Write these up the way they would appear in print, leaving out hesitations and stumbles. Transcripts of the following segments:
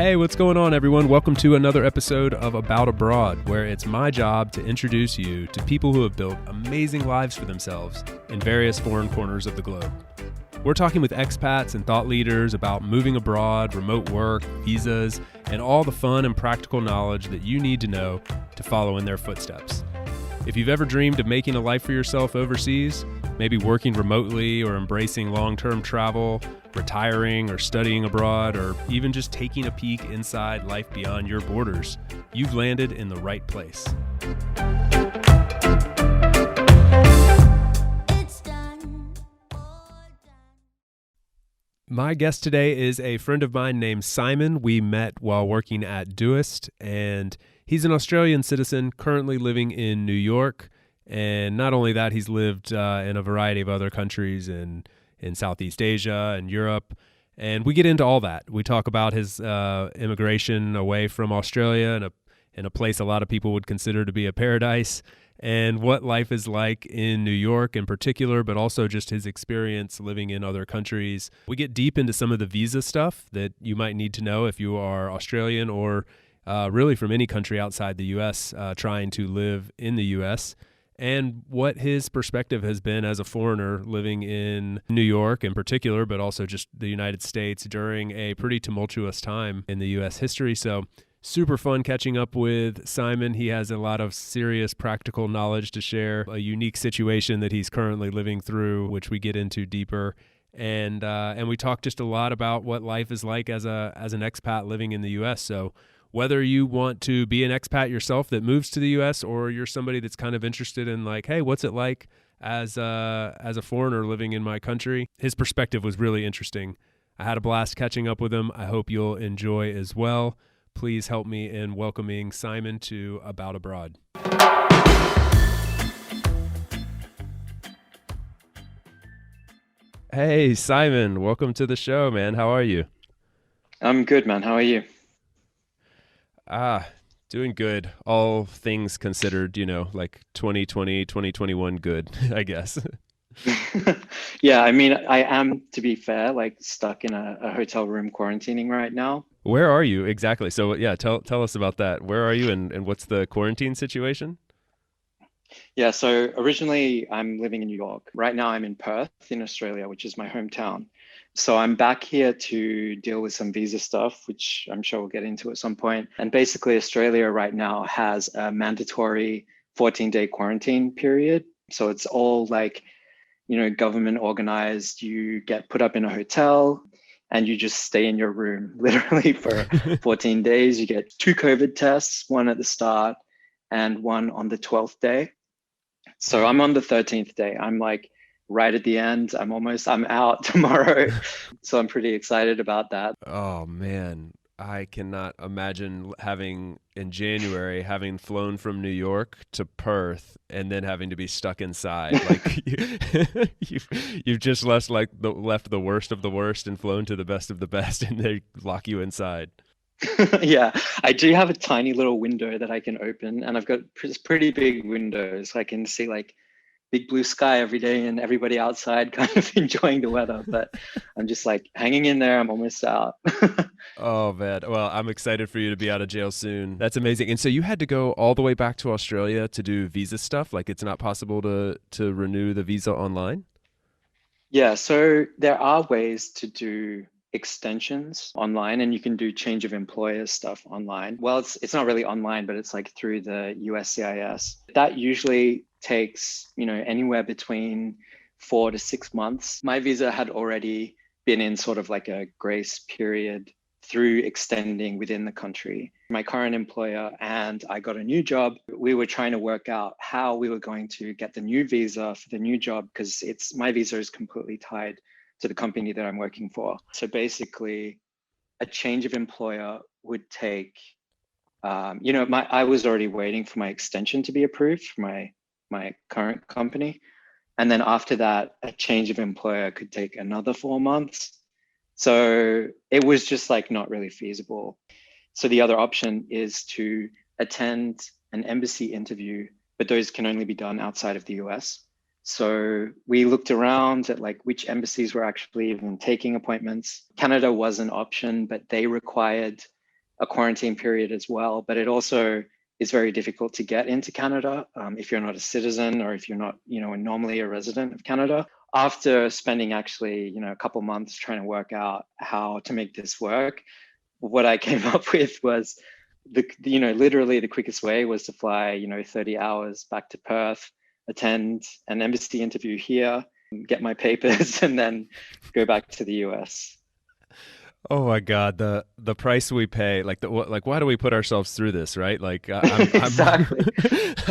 Hey, what's going on, everyone? Welcome to another episode of About Abroad, where it's my job to introduce you to people who have built amazing lives for themselves in various foreign corners of the globe. We're talking with expats and thought leaders about moving abroad, remote work, visas, and all the fun and practical knowledge that you need to know to follow in their footsteps. If you've ever dreamed of making a life for yourself overseas, maybe working remotely or embracing long-term travel, retiring or studying abroad, or even just taking a peek inside life beyond your borders, you've landed in the right place. My guest today is a friend of mine named Simon. We met while working at Doist, and he's an Australian citizen currently living in New York. And not only that, he's lived in a variety of other countries in Southeast Asia and Europe. And we get into all that. We talk about his immigration away from Australia in a place a lot of people would consider to be a paradise, and what life is like in New York in particular, but also just his experience living in other countries. We get deep into some of the visa stuff that you might need to know if you are Australian or really from any country outside the U.S. Trying to live in the U.S., and what his perspective has been as a foreigner living in New York in particular, but also just the United States during a pretty tumultuous time in the U.S. history. So super fun catching up with Simon. He has a lot of serious practical knowledge to share, a unique situation that he's currently living through, which we get into deeper. And we talk just a lot about what life is like as an expat living in the U.S. So whether you want to be an expat yourself that moves to the U.S. or you're somebody that's kind of interested in like, hey, what's it like as a foreigner living in my country? His perspective was really interesting. I had a blast catching up with him. I hope you'll enjoy as well. Please help me in welcoming Simon to About Abroad. Hey, Simon, welcome to the show, man. How are you? I'm good, man. How are you? Doing good. All things considered, like 2020, 2021 good, I guess. Yeah, I mean, I am, to be fair, like stuck in a hotel room quarantining right now. Where are you exactly? So yeah, tell us about that. Where are you and what's the quarantine situation? Yeah, so originally I'm living in New York. Right now I'm in Perth in Australia, which is my hometown. So I'm back here to deal with some visa stuff, which I'm sure we'll get into at some point. And basically, Australia right now has a mandatory 14-day quarantine period. So it's all like, government organized. You get put up in a hotel and you just stay in your room literally for 14 days. You get 2 COVID tests, one at the start and one on the 12th day. So I'm on the 13th day. I'm like right at the end. I'm out tomorrow. So I'm pretty excited about that. Oh man, I cannot imagine in January having flown from New York to Perth and then having to be stuck inside. Like you've just left the worst of the worst and flown to the best of the best, and they lock you inside. Yeah, I do have a tiny little window that I can open, and I've got pretty big windows. So I can see like big blue sky every day and everybody outside kind of enjoying the weather. But I'm just like hanging in there. I'm almost out. Oh man. Well, I'm excited for you to be out of jail soon. That's amazing. And so you had to go all the way back to Australia to do visa stuff? Like it's not possible to renew the visa online? Yeah, so there are ways to do extensions online, and you can do change of employer stuff online. Well, it's not really online, but it's like through the USCIS. That usually takes, anywhere between 4 to 6 months. My visa had already been in sort of like a grace period through extending within the country. My current employer and I got a new job. We were trying to work out how we were going to get the new visa for the new job because my visa is completely tied to the company that I'm working for. So basically, a change of employer would take, I was already waiting for my extension to be approved for my current company. And then after that, a change of employer could take another 4 months. So it was just like not really feasible. So the other option is to attend an embassy interview, but those can only be done outside of the US. So we looked around at like which embassies were actually even taking appointments. Canada was an option, but they required a quarantine period as well, but it also is very difficult to get into Canada if you're not a citizen or if you're not, normally a resident of Canada. After spending actually, a couple months trying to work out how to make this work, what I came up with was literally the quickest way was to fly, 30 hours back to Perth, attend an embassy interview here, get my papers, and then go back to the US. Oh my God, the price we pay, why do we put ourselves through this, right? Like, Exactly.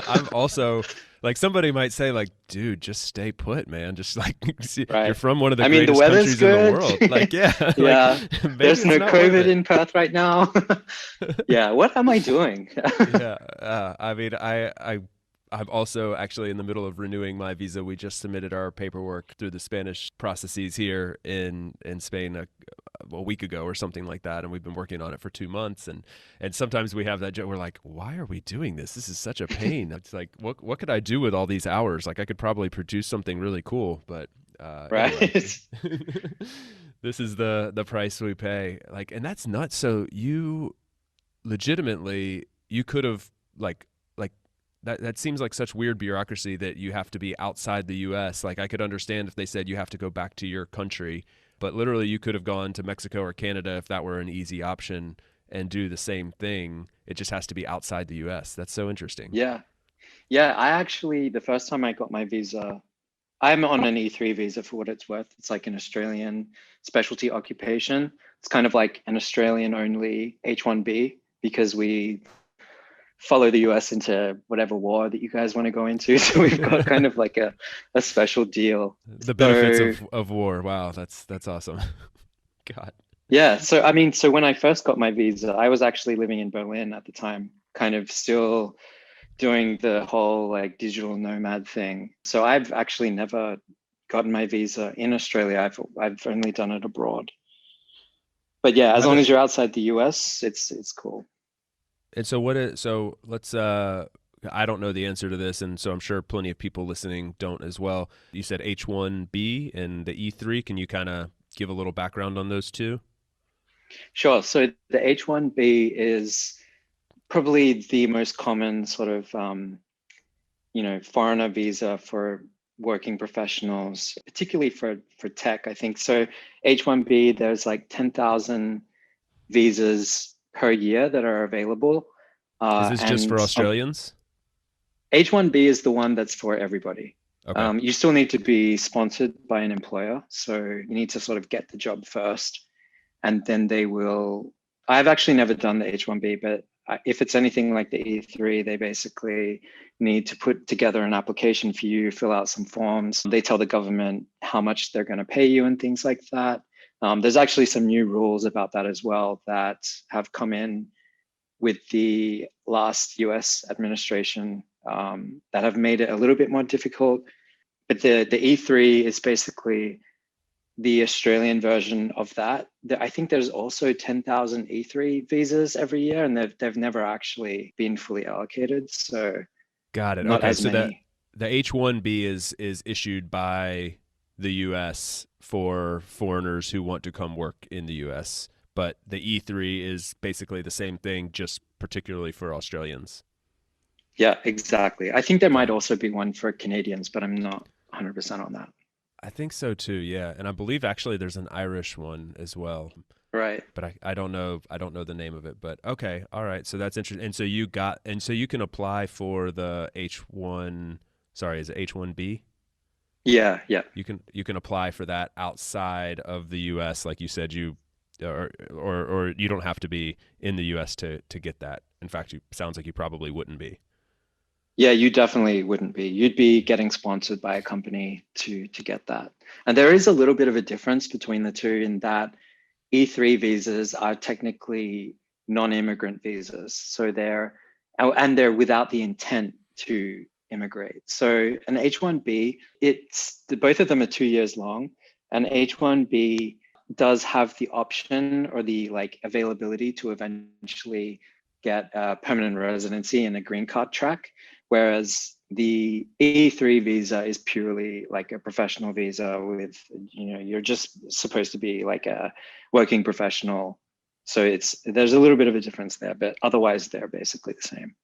I'm also like, somebody might say, like, dude, just stay put, man. Just like, you're Right. from one of the I mean, the greatest weather's countries in the good. world. Like, yeah, Yeah. like maybe There's it's no not worth COVID it. in Perth right now. Yeah. What am I doing? Yeah, I mean, I'm also actually in the middle of renewing my visa. We just submitted our paperwork through the Spanish processes here in Spain a week ago or something like that, and we've been working on it for 2 months. And sometimes we have that joke. We're like, why are we doing this? This is such a pain. It's like, what could I do with all these hours? Like, I could probably produce something really cool, but anyway. Right. This is the price we pay. Like, and that's nuts. So you legitimately, you could have like that seems like such weird bureaucracy that you have to be outside the US. Like, I could understand if they said you have to go back to your country, but literally you could have gone to Mexico or Canada if that were an easy option and do the same thing. It just has to be outside the US. That's so interesting. Yeah. Yeah. I actually, the first time I got my visa, I'm on an E3 visa for what it's worth. It's like an Australian specialty occupation. It's kind of like an Australian only H1B because we follow the US into whatever war that you guys want to go into. So we've got kind of like a special deal. The benefits So, of war. Wow, that's awesome. God. yeah. So, I mean, so when I first got my visa, I was actually living in Berlin at the time, kind of still doing the whole like digital nomad thing. So I've actually never gotten my visa in Australia. I've only done it abroad. But yeah, as long as you're outside the US, it's cool. And so let's I don't know the answer to this, and so I'm sure plenty of people listening don't as well. You said H1B and the E3. Can you kind of give a little background on those two? Sure. So the H1B is probably the most common sort of foreigner visa for working professionals, particularly for tech, I think. So H1B, there's like 10,000 visas per year that are available. Is this just for Australians? H1B is the one that's for everybody. Okay. You still need to be sponsored by an employer. So you need to sort of get the job first, and then they will. I've actually never done the H1B, but if it's anything like the E3, they basically need to put together an application for you, fill out some forms. They tell the government how much they're going to pay you and things like that. There's actually some new rules about that as well that have come in with the last US administration that have made it a little bit more difficult. But the E3 is basically the Australian version of that. I think there's also 10,000 E3 visas every year, and they've never actually been fully allocated. So got it. not Okay, as so many. the H1B is issued by the US for foreigners who want to come work in the US, but the E3 is basically the same thing, just particularly for Australians. Yeah, exactly. I think there might also be one for Canadians, but I'm not 100% on that. I think so too, yeah. And I believe actually there's an Irish one as well. Right. But I don't know the name of it. But okay, all right. So that's interesting. And so you can apply for the H1, sorry, is it H1B? Yeah, yeah. You can apply for that outside of the US, like you said, or you don't have to be in the US to get that. In fact, you sounds like you probably wouldn't be. Yeah, you definitely wouldn't be. You'd be getting sponsored by a company to get that. And there is a little bit of a difference between the two in that E3 visas are technically non-immigrant visas. So they're without the intent to immigrate. So an H1B, both of them are 2 years long. An H1B does have the option or the like availability to eventually get a permanent residency and a green card track. Whereas the E3 visa is purely like a professional visa with, you're just supposed to be like a working professional So there's a little bit of a difference there, but otherwise they're basically the same.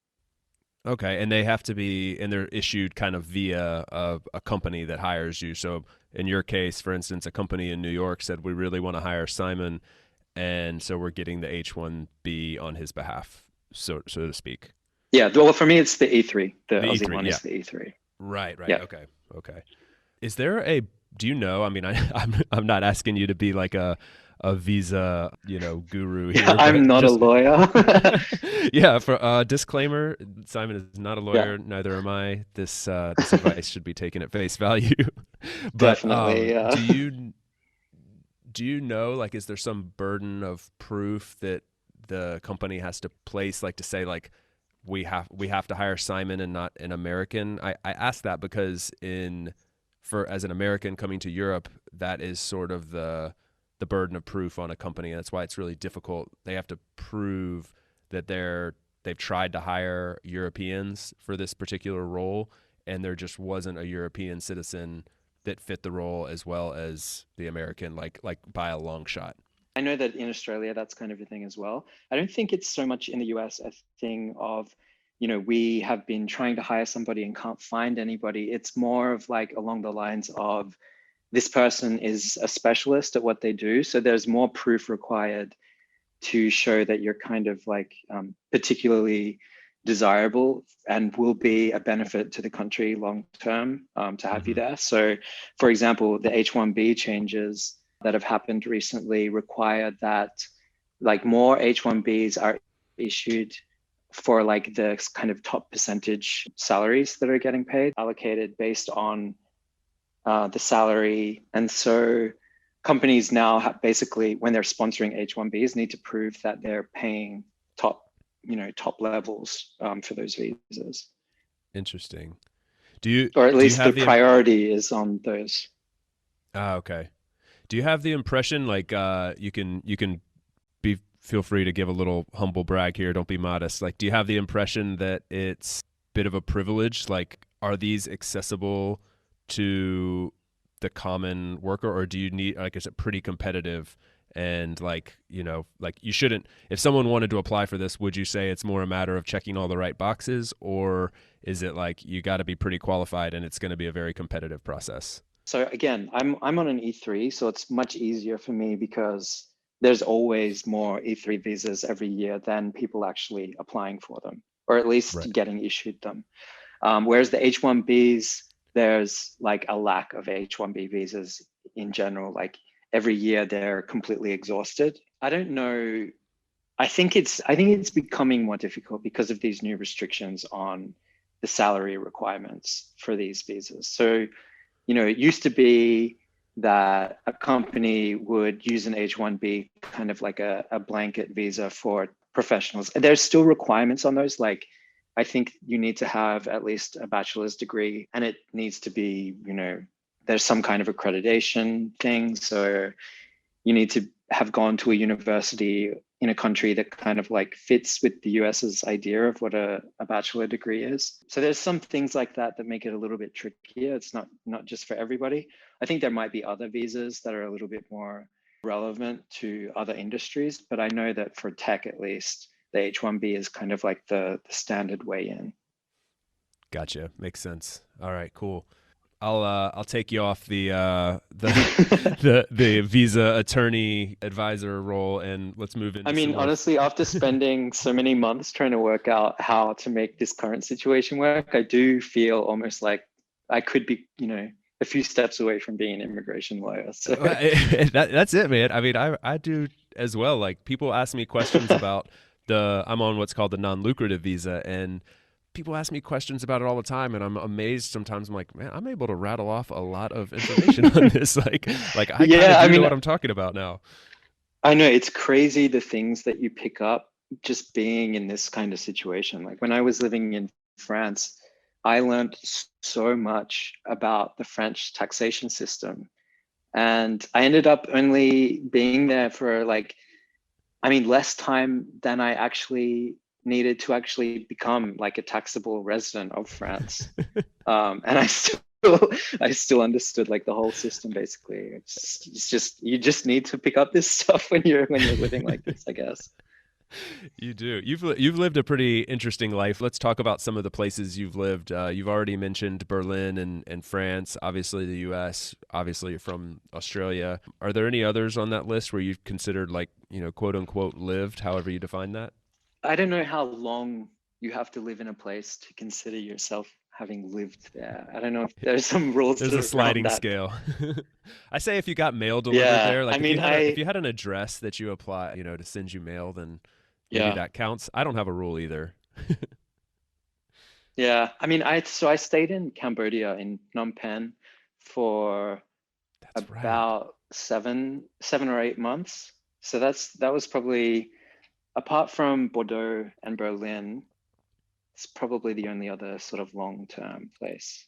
Okay, and they have to be, and they're issued kind of via a company that hires you. So in your case, for instance, a company in New York said, we really want to hire Simon, and so we're getting the H-1B on his behalf, so to speak. Yeah, well, for me, it's the E3. The The Aussie E3, one yeah. is the E3. Right, right. Yeah. Okay, okay. Is there a, do you know, I mean, I'm not asking you to be like a visa, guru here, I'm but not a just lawyer. yeah, for disclaimer, Simon is not a Yeah, lawyer, neither am I. This advice should be taken at face value. But definitely. Yeah. do you know, like, is there some burden of proof that the company has to place, like, to say, like, we have to hire Simon and not an American? I ask that because for as an American coming to Europe, that is sort of the burden of proof on a company. That's why it's really difficult. They have to prove that they've tried to hire Europeans for this particular role, and there just wasn't a European citizen that fit the role as well as the American, like by a long shot. I know that in Australia, that's kind of a thing as well. I don't think it's so much in the US a thing of, we have been trying to hire somebody and can't find anybody. It's more of like along the lines of this person is a specialist at what they do. So there's more proof required to show that you're kind of like particularly desirable and will be a benefit to the country long term to have you there. So, for example, the H-1B changes that have happened recently require that like more H-1Bs are issued for like the kind of top percentage salaries that are getting paid, allocated based on the salary. And so companies now have basically, when they're sponsoring H-1Bs, need to prove that they're paying top levels for those visas. Interesting. Do you Or at do you least the have the priority is on those. okay. Do you have the impression, like, you can feel free to give a little humble brag here, don't be modest. Like, do you have the impression that it's a bit of a privilege? Like, are these accessible to the common worker, or do you need, like, is it pretty competitive? And like, like, you shouldn't, if someone wanted to apply for this, would you say it's more a matter of checking all the right boxes, or is it like you got to be pretty qualified and it's going to be a very competitive process? So again, I'm on an E3, so it's much easier for me because there's always more E3 visas every year than people actually applying for them, or at least Right. getting issued them. Whereas the H-1Bs, there's like a lack of H-1B visas in general. Like every year they're completely exhausted. I don't know. I think it's becoming more difficult because of these new restrictions on the salary requirements for these visas. So, it used to be that a company would use an H-1B kind of like a blanket visa for professionals. And there's still requirements on those. Like, I think you need to have at least a bachelor's degree, and it needs to be, there's some kind of accreditation thing. So you need to have gone to a university in a country that kind of like fits with the US's idea of what a bachelor degree is. So there's some things like that that make it a little bit trickier. It's not just for everybody. I think there might be other visas that are a little bit more relevant to other industries, but I know that for tech at least, the H-1B is kind of like the standard way in. Gotcha. Makes sense. All right, cool. I'll take you off the visa attorney advisor role, and let's move I into some mean, more. honestly, after spending so many months trying to work out how to make this current situation work, I do feel almost like I could be, a few steps away from being an immigration lawyer. So That's it, man. I mean, I do as well. Like, people ask me questions about I'm on what's called the non-lucrative visa, and people ask me questions about it all the time, and I'm amazed sometimes. I'm like, man, I'm able to rattle off a lot of information on this. Like I kind yeah, of I do know mean, what I'm talking about now. I know it's crazy the things that you pick up just being in this kind of situation. Like when I was living in France, I learned so much about the French taxation system. And I ended up only being there for less time than I actually needed to actually become like a taxable resident of France. And I still I still understood like the whole system basically. It's just you just need to pick up this stuff when you're living like this, I guess. You do. You've lived a pretty interesting life. Let's talk about some of the places you've lived. You've already mentioned Berlin and France, obviously the U.S., obviously you're from Australia. Are there any others on that list where you've considered like, quote unquote lived, however you define that? I don't know how long you have to live in a place to consider yourself having lived there. I don't know if there's some rules There's a around sliding that. scale. I say if you got mail delivered Yeah, there, I like mean, if you had an address that you apply, to send you mail, then maybe yeah, that counts. I don't have a rule either. yeah. I mean, I stayed in Cambodia in Phnom Penh for That's right. about 7 or 8 months. So that was probably, apart from Bordeaux and Berlin, it's probably the only other sort of long-term place.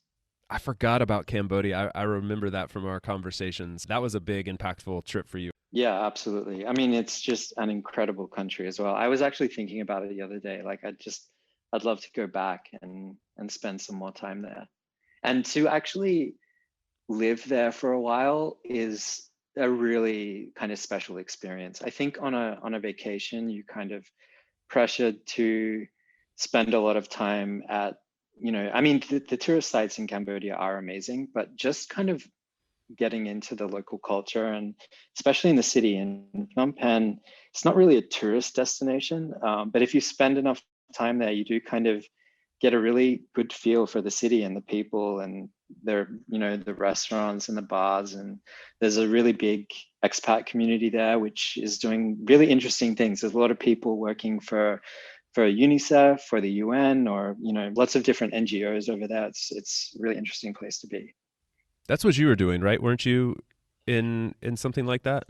I forgot about Cambodia. I remember that from our conversations. That was a big, impactful trip for you. Yeah, absolutely. I mean, it's just an incredible country as well. I was actually thinking about it the other day. Like, I'd love to go back and spend some more time there. And to actually live there for a while is a really kind of special experience. I think on a vacation, you kind of pressured to spend a lot of time at, I mean, the tourist sites in Cambodia are amazing, but just kind of getting into the local culture, and especially in the city in Phnom Penh, it's not really a tourist destination. But if you spend enough time there, you do kind of get a really good feel for the city and the people and their, the restaurants and the bars. And there's a really big expat community there, which is doing really interesting things. There's a lot of people working for UNICEF, for the UN, or lots of different NGOs over there. It's a really interesting place to be. That's what you were doing, right? Weren't you in something like that?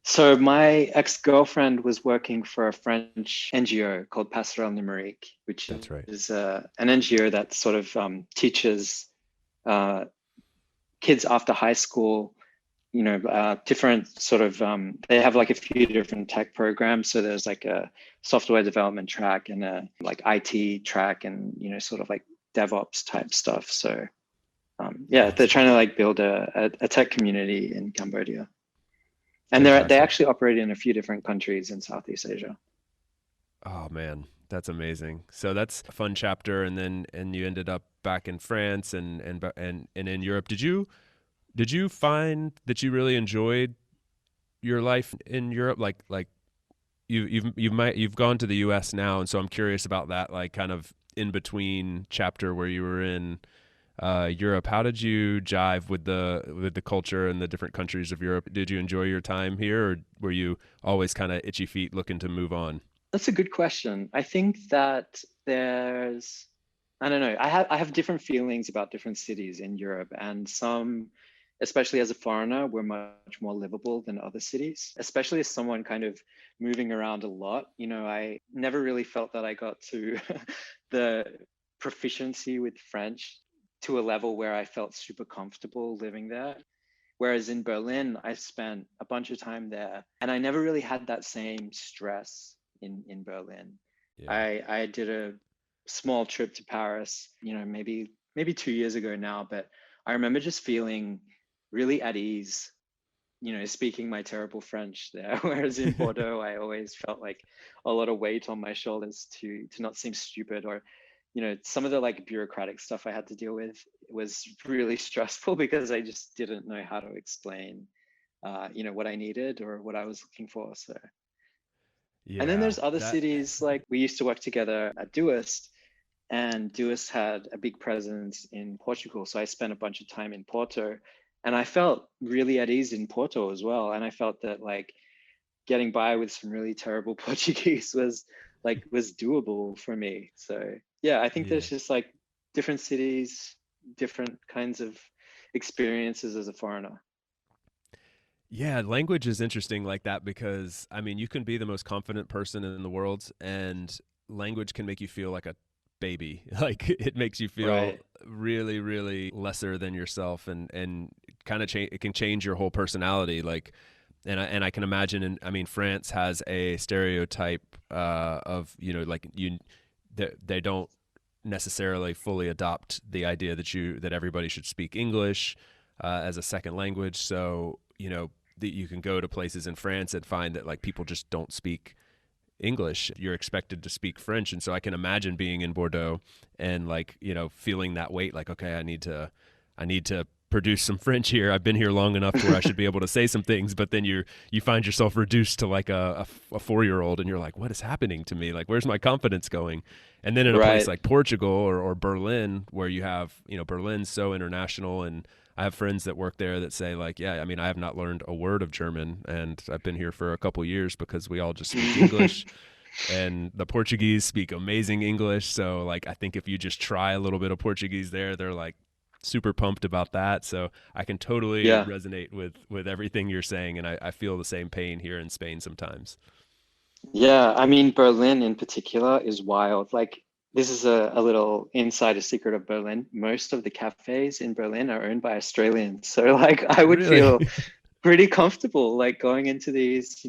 So my ex-girlfriend was working for a French NGO called Passerelle Numérique, which That's right. is an NGO that sort of teaches uh, kids after high school, different sort of, they have like a few different tech programs. So there's like a software development track and a like IT track and, sort of like DevOps type stuff. So yeah, they're Awesome. trying to like build a tech community in Cambodia. And they Fantastic. actually operate in a few different countries in Southeast Asia. Oh man, that's amazing. So that's a fun chapter, and you ended up back in France and in Europe. Did you find that you really enjoyed your life in Europe? Like you've gone to the U.S. now, and so I'm curious about that. Like kind of in between chapter where you were in Europe. How did you jive with the culture and the different countries of Europe? Did you enjoy your time here, or were you always kind of itchy feet looking to move on? That's a good question. I think that I don't know, I have different feelings about different cities in Europe, and some, especially as a foreigner, were much more livable than other cities, especially as someone kind of moving around a lot. I never really felt that I got to the proficiency with French to a level where I felt super comfortable living there. Whereas in Berlin, I spent a bunch of time there and I never really had that same stress in Berlin. Yeah. I did a small trip to Paris, maybe 2 years ago now, but I remember just feeling really at ease, speaking my terrible French there. Whereas in Bordeaux, I always felt like a lot of weight on my shoulders to not seem stupid, or some of the like bureaucratic stuff I had to deal with was really stressful because I just didn't know how to explain, what I needed or what I was looking for. So, and then Yeah, there's other that cities, like we used to work together at Doist, and Doist had a big presence in Portugal. So I spent a bunch of time in Porto, and I felt really at ease in Porto as well. And I felt that like getting by with some really terrible Portuguese was doable for me. So yeah, I think yeah. there's just like different cities, different kinds of experiences as a foreigner. Yeah, language is interesting like that because I mean, you can be the most confident person in the world and language can make you feel like a baby. Like it makes you feel Right. really really lesser than yourself and kind of change it can change your whole personality like and I can imagine I mean France has a stereotype of like they don't necessarily fully adopt the idea that everybody should speak English as a second language. So, that you can go to places in France and find that like people just don't speak English. You're expected to speak French. And so I can imagine being in Bordeaux and like, feeling that weight, like, okay, I need to produce some French here. I've been here long enough to where I should be able to say some things, but then you find yourself reduced to like a 4-year-old and you're like, what is happening to me? Like, where's my confidence going? And then in a place Right. like Portugal or Berlin, where you have, Berlin's so international, and I have friends that work there that say like, yeah, I mean, I have not learned a word of German and I've been here for a couple years because we all just speak English. And the Portuguese speak amazing English. So like, I think if you just try a little bit of Portuguese there, they're like super pumped about that. So I can totally Yeah. resonate with everything you're saying. And I feel the same pain here in Spain sometimes. Yeah, I mean, Berlin in particular is wild. Like, this is a little insider secret of Berlin. Most of the cafes in Berlin are owned by Australians. So, like, I would Really? feel pretty comfortable, like, going into these,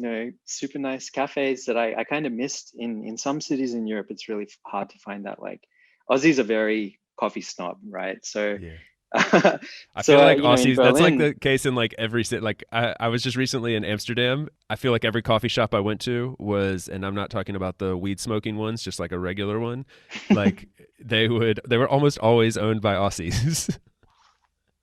super nice cafes that I kind of missed in some cities in Europe. It's really hard to find that. Like, Aussies are very coffee snob, right? So, Yeah. I so feel like in Aussies, that's like Berlin, the case in like every city. Like I was just recently in Amsterdam. I feel like every coffee shop I went to was, and I'm not talking about the weed smoking ones, just like a regular one. Like they were almost always owned by Aussies.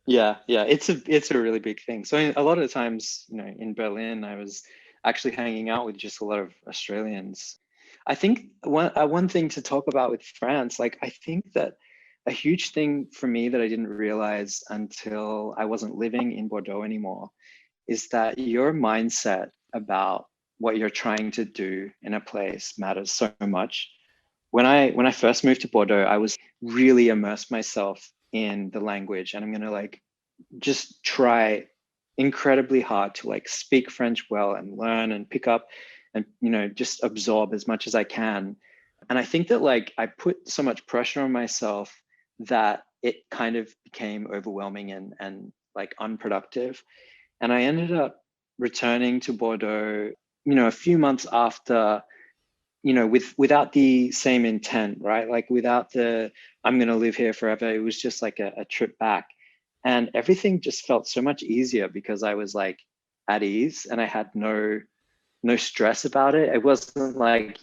yeah, yeah, it's a really big thing. So a lot of the times, in Berlin, I was actually hanging out with just a lot of Australians. I think one thing to talk about with France, like I think that a huge thing for me that I didn't realize until I wasn't living in Bordeaux anymore is that your mindset about what you're trying to do in a place matters so much. When I first moved to Bordeaux, I was really immersed myself in the language, and I'm gonna like just try incredibly hard to like speak French well and learn and pick up and just absorb as much as I can. And I think that like I put so much pressure on myself that it kind of became overwhelming and like unproductive. And I ended up returning to Bordeaux, a few months after, without the same intent, right? Like without the I'm going to live here forever. It was just like a trip back, and everything just felt so much easier because I was like at ease and I had no stress about it. It wasn't like,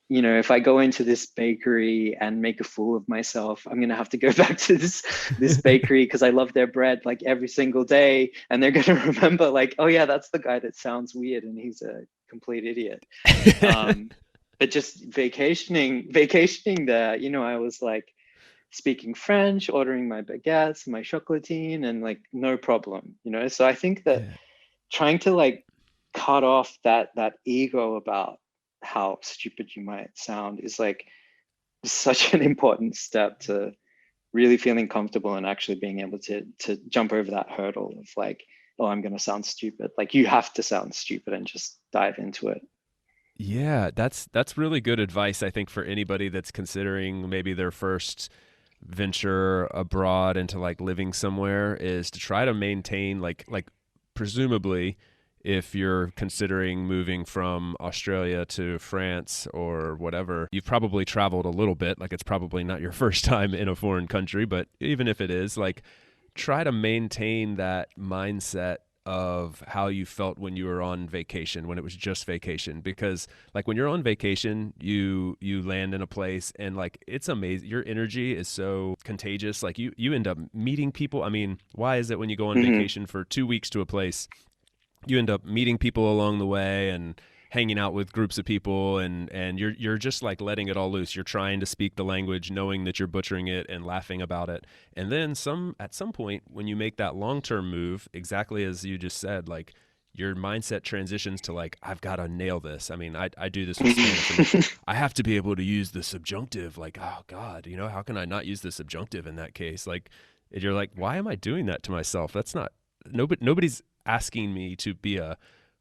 if I go into this bakery and make a fool of myself, I'm gonna have to go back to this bakery because I love their bread like every single day, and they're gonna remember like, oh yeah, that's the guy that sounds weird and he's a complete idiot. Um, but just vacationing there, I was like speaking French, ordering my baguettes, my chocolatine, and like no problem. So I think that Yeah. trying to like cut off that ego about how stupid you might sound is like such an important step to really feeling comfortable and actually being able to jump over that hurdle of like, oh, I'm going to sound stupid. Like you have to sound stupid and just dive into it. Yeah, that's really good advice, I think, for anybody that's considering maybe their first venture abroad into like living somewhere, is to try to maintain like presumably if you're considering moving from Australia to France or whatever, you've probably traveled a little bit. Like it's probably not your first time in a foreign country, but even if it is, like try to maintain that mindset of how you felt when you were on vacation, when it was just vacation. Because like when you're on vacation, you land in a place and like it's amazing, your energy is so contagious. Like you end up meeting people. I mean, why is it when you go on Hmm. vacation for 2 weeks to a place, you end up meeting people along the way and hanging out with groups of people, and you're just like letting it all loose. You're trying to speak the language knowing that you're butchering it and laughing about it. And then at some point when you make that long-term move, exactly as you just said, like your mindset transitions to like, I've got to nail this. I mean, I do this with Spanish. I'm like, I have to be able to use the subjunctive. Like, oh God, how can I not use the subjunctive in that case? Like, and you're like, why am I doing that to myself? That's not, nobody's asking me to be a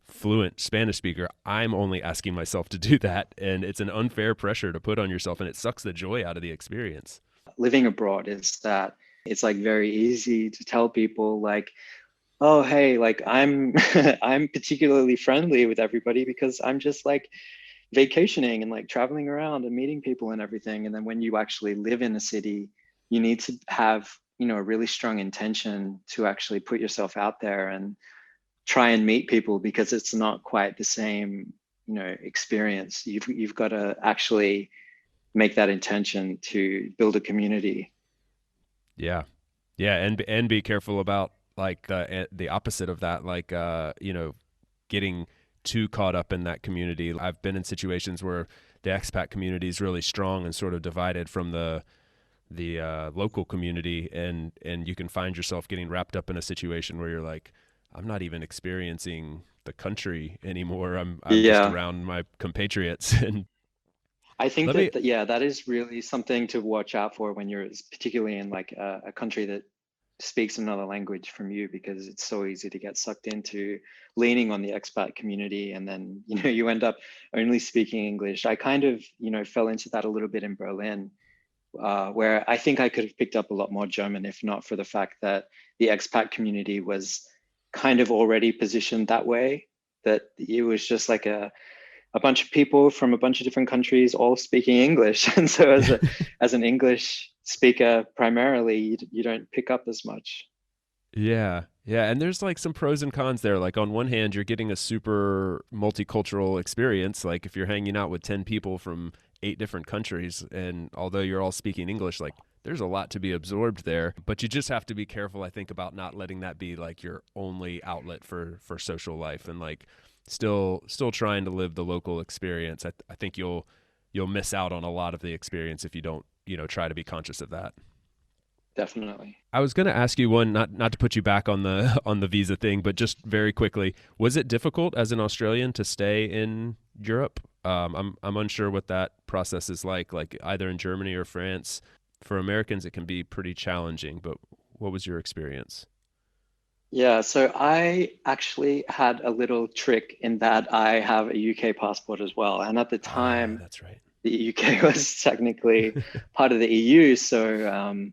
fluent Spanish speaker. I'm only asking myself to do that. And it's an unfair pressure to put on yourself, and it sucks the joy out of the experience. Living abroad is that it's like very easy to tell people like, oh hey, like I'm I'm particularly friendly with everybody because I'm just like vacationing and like traveling around and meeting people and everything. And then when you actually live in a city, you need to have, a really strong intention to actually put yourself out there and try and meet people, because it's not quite the same, experience. You've got to actually make that intention to build a community. Yeah. Yeah. And be careful about like the opposite of that, like, getting too caught up in that community. I've been in situations where the expat community is really strong and sort of divided from the local community, and you can find yourself getting wrapped up in a situation where you're like, I'm not even experiencing the country anymore. I'm just Yeah. around my compatriots. And I think let me, that is really something to watch out for when you're particularly in like a country that speaks another language from you, because it's so easy to get sucked into leaning on the expat community, and then you end up only speaking English. I kind of fell into that a little bit in Berlin, where I think I could have picked up a lot more German if not for the fact that the expat community was kind of already positioned that way, that it was just like a bunch of people from a bunch of different countries all speaking English. And so as an English speaker primarily, you don't pick up as much. yeah, yeah. And there's like some pros and cons there. Like on one hand, you're getting a super multicultural experience. Like if you're hanging out with 10 people from 8 different countries, and although you're all speaking English, like there's a lot to be absorbed there. But you just have to be careful, I think, about not letting that be like your only outlet for social life, and like still trying to live the local experience. I think you'll miss out on a lot of the experience if you don't, try to be conscious of that. Definitely. I was going to ask you one, not to put you back on the on the visa thing, but just very quickly, was it difficult as an Australian to stay in Europe? I'm unsure what that process is like either in Germany or France. For Americans, it can be pretty challenging, but what was your experience? Yeah, so I actually had a little trick in that I have a UK passport as well. And at the Ah, time, that's right. the UK was technically part of the EU. So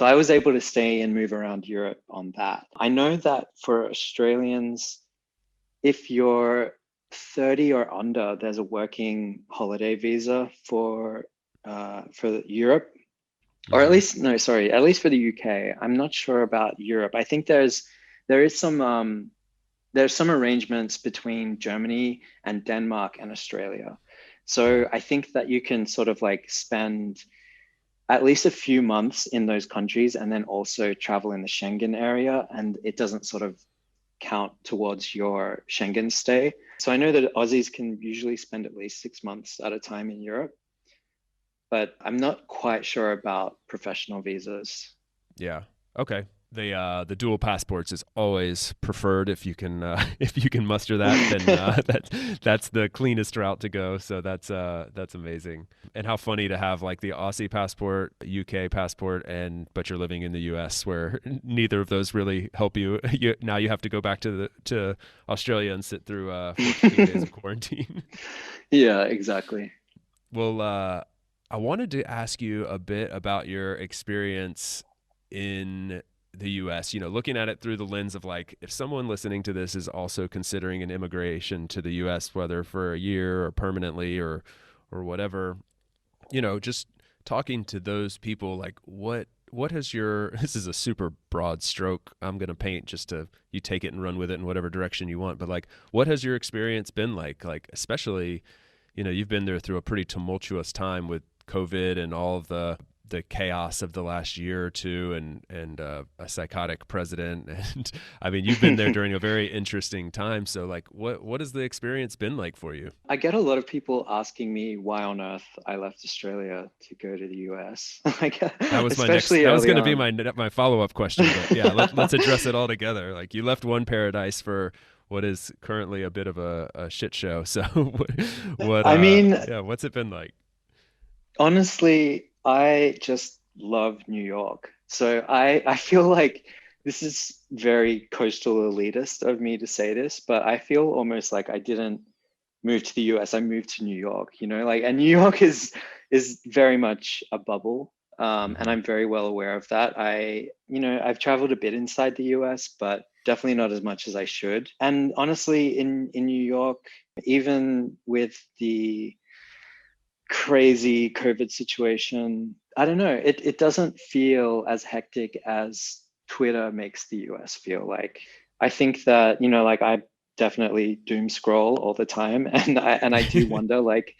I was able to stay and move around Europe on that. I know that for Australians, if you're 30 or under, there's a working holiday visa for Europe, or at Hmm. least no, sorry, at least for the UK. I'm not sure about Europe. I think there's some arrangements between Germany and Denmark and Australia. Yeah. So I think that you can sort of like spend at least a few months in those countries and then also travel in the Schengen area, and it doesn't sort of count towards your Schengen stay. So I know that Aussies can usually spend at least 6 months at a time in Europe, but I'm not quite sure about professional visas. Yeah. Okay. The dual passports is always preferred if you can if you can muster that, then that's the cleanest route to go. So that's amazing. And how funny to have like the Aussie passport, UK passport, and but you're living in the US where neither of those really help you. Now you have to go back to Australia and sit through 14 days of quarantine. Yeah, exactly. Well, I wanted to ask you a bit about your experience in the US, looking at it through the lens of like, if someone listening to this is also considering an immigration to the US, whether for a year or permanently or whatever, just talking to those people, like what has your, this is a super broad stroke I'm going to paint just to, you take it and run with it in whatever direction you want. But like, what has your experience been like, especially, you've been there through a pretty tumultuous time with COVID and all of the chaos of the last year or two, and a psychotic president. And I mean, you've been there during a very interesting time. So like, what has the experience been like for you? I get a lot of people asking me why on earth I left Australia to go to the US, like especially That was early going to be on. my follow-up question, but yeah, let's address it all together. Like you left one paradise for what is currently a bit of a shit show. So I mean, yeah, what's it been like? honestly, I just love New York. So I feel like this is very coastal elitist of me to say this, but I feel almost like I didn't move to the US. I moved to New York, like, and New York is very much a bubble. And Hmm. I'm very well aware of that. I've traveled a bit inside the US, but definitely not as much as I should. And honestly, in New York, even with the crazy COVID situation, I don't know, it doesn't feel as hectic as Twitter makes the US feel like. I think that, like I definitely doom scroll all the time. And I do wonder like,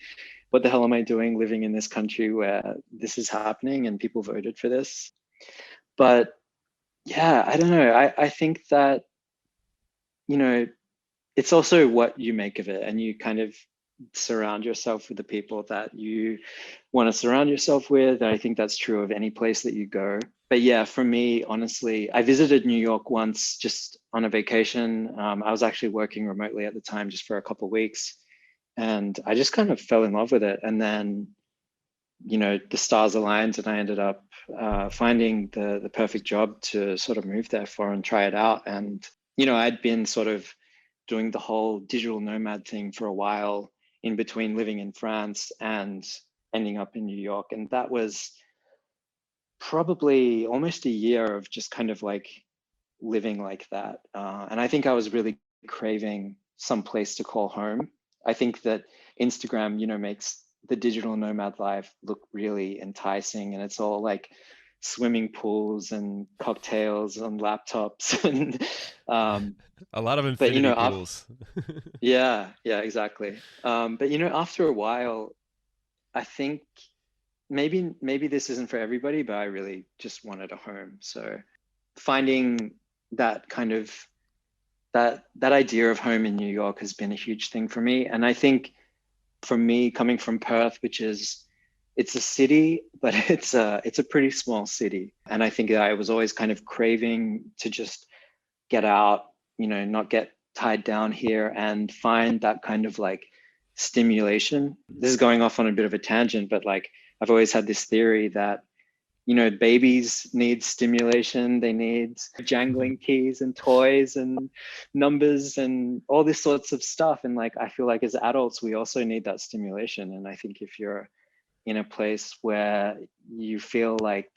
what the hell am I doing living in this country where this is happening and people voted for this? But yeah, I don't know. I think that, it's also what you make of it, and you kind of surround yourself with the people that you want to surround yourself with. And I think that's true of any place that you go. But yeah, for me, honestly, I visited New York once just on a vacation. I was actually working remotely at the time just for a couple of weeks. And I just kind of fell in love with it. And then, the stars aligned and I ended up finding the perfect job to sort of move there for and try it out. And, I'd been sort of doing the whole digital nomad thing for a while in between living in France and ending up in New York. And that was probably almost a year of just kind of like living like that. And I think I was really craving some place to call home. I think that Instagram, makes the digital nomad life look really enticing, and it's all like swimming pools and cocktails on laptops and a lot of infinity pools. yeah, exactly. But after a while, I think maybe this isn't for everybody, but I really just wanted a home. So finding that kind of that idea of home in New York has been a huge thing for me. And I think for me, coming from Perth, it's a city, but it's a pretty small city. And I think that I was always kind of craving to just get out, not get tied down here and find that kind of like stimulation. This is going off on a bit of a tangent, but like I've always had this theory that, babies need stimulation. They need jangling keys and toys and numbers and all this sorts of stuff. And like, I feel like as adults, we also need that stimulation. And I think if you're in a place where you feel like,